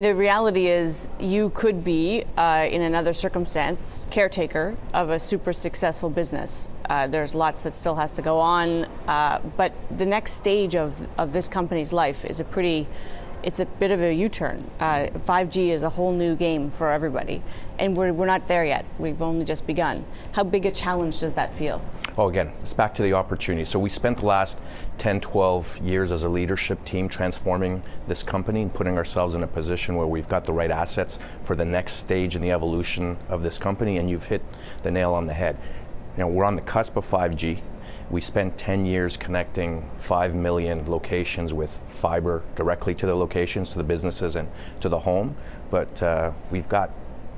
The reality is you could be, in another circumstance, caretaker of a super successful business. There's lots that still has to go on, but the next stage of this company's life is it's a bit of a U-turn. 5G is a whole new game for everybody, and we're not there yet. We've only just begun. How big a challenge does that feel? Oh, again, it's back to the opportunity. So we spent the last 10, 12 years as a leadership team transforming this company and putting ourselves in a position where we've got the right assets for the next stage in the evolution of this company, and you've hit the nail on the head. You know, we're on the cusp of 5G. We spent 10 years connecting 5 million locations with fiber directly to the locations, to the businesses and to the home, but we've got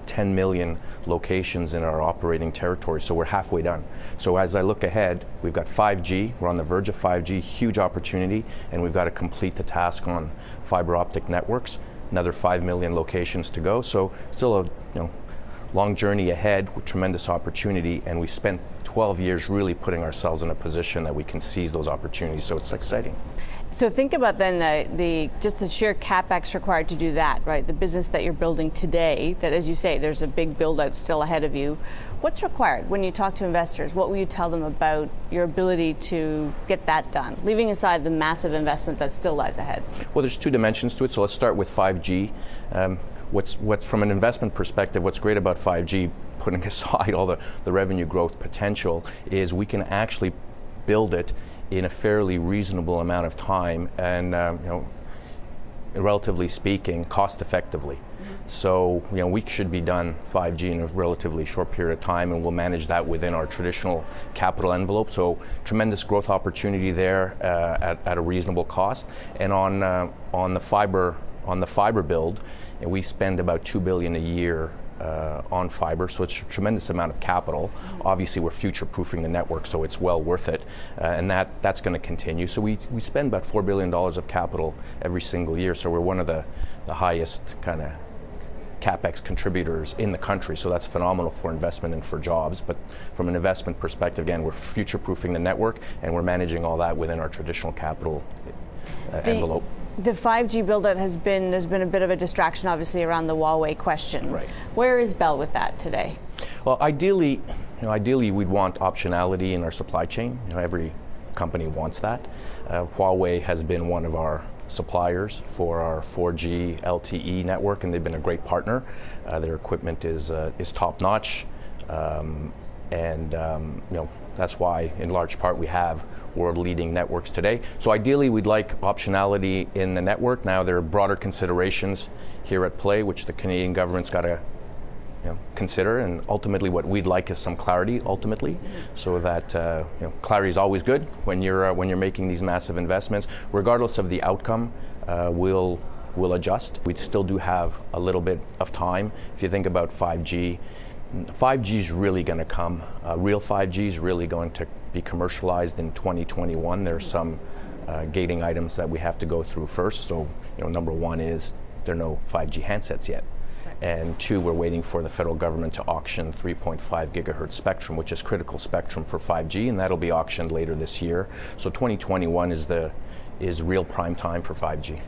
10 million locations in our operating territory, so we're halfway done. So as I look ahead, we've got 5G, we're on the verge of 5G, huge opportunity, and we've got to complete the task on fiber optic networks, another 5 million locations to go, so still a long journey ahead with tremendous opportunity, and we spent 12 years really putting ourselves in a position that we can seize those opportunities, so it's exciting. So think about then just the sheer CapEx required to do that, right? The business that you're building today, that as you say, there's a big build out still ahead of you. What's required when you talk to investors? What will you tell them about your ability to get that done, leaving aside the massive investment that still lies ahead? Well, there's two dimensions to it, so let's start with 5G. What's from an investment perspective, what's great about 5G, putting aside all the revenue growth potential, is we can actually build it in a fairly reasonable amount of time and, relatively speaking, cost effectively. So, we should be done 5G in a relatively short period of time, and we'll manage that within our traditional capital envelope. So, tremendous growth opportunity there at a reasonable cost. And on the fiber build, we spend about $2 billion a year on fiber, so it's a tremendous amount of capital. Obviously, we're future-proofing the network, so it's well worth it, and that's going to continue. So we spend about $4 billion of capital every single year, so we're one of the highest kind of CapEx contributors in the country, so that's phenomenal for investment and for jobs. But from an investment perspective, again, we're future-proofing the network, and we're managing all that within our traditional capital envelope. The 5G build-out there's been a bit of a distraction, obviously, around the Huawei question. Right. Where is Bell with that today? Well, ideally, we'd want optionality in our supply chain. Every company wants that. Huawei has been one of our suppliers for our 4G LTE network, and they've been a great partner. Their equipment is top-notch, and that's why, in large part, we have world-leading networks today. So ideally, we'd like optionality in the network. Now, there are broader considerations here at play, which the Canadian government's got to consider, and ultimately what we'd like is some clarity, so that clarity is always good when you're making these massive investments. Regardless of the outcome, we'll adjust. We still do have a little bit of time. If you think about 5G, 5G is really going to come. Real 5G is really going to be commercialized in 2021. There are some gating items that we have to go through first. So, number one is there are no 5G handsets yet. And two, we're waiting for the federal government to auction 3.5 gigahertz spectrum, which is critical spectrum for 5G, and that'll be auctioned later this year. So 2021 is real prime time for 5G.